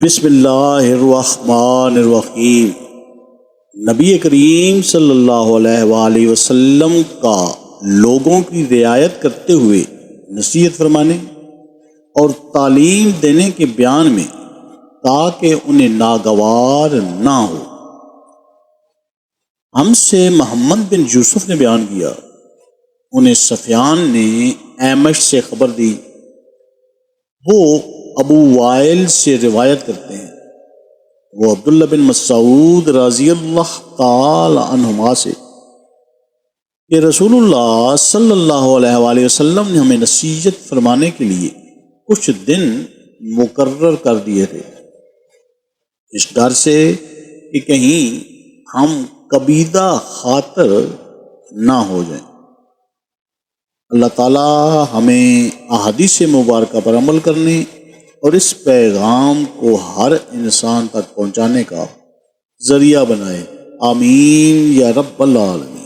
بسم اللہ الرحمن الرحیم۔ نبی کریم صلی اللہ علیہ وآلہ وسلم کا لوگوں کی رعایت کرتے ہوئے نصیحت فرمانے اور تعلیم دینے کے بیان میں تاکہ انہیں ناگوار نہ ہو۔ ہم سے محمد بن یوسف نے بیان کیا، انہیں سفیان نے اعمش سے خبر دی، وہ ابو وائل سے روایت کرتے ہیں، وہ عبداللہ بن مسعود رضی اللہ تعالی عنہما سے کہ رسول اللہ صلی اللہ علیہ وآلہ وسلم نے ہمیں نصیحت فرمانے کے لیے کچھ دن مقرر کر دیے تھے، اس ڈر سے کہ کہیں ہم کبیدہ خاطر نہ ہو جائیں۔ اللہ تعالی ہمیں احادیث مبارکہ پر عمل کرنے اور اس پیغام کو ہر انسان تک پہنچانے کا ذریعہ بنائے، آمین یا رب العالمین۔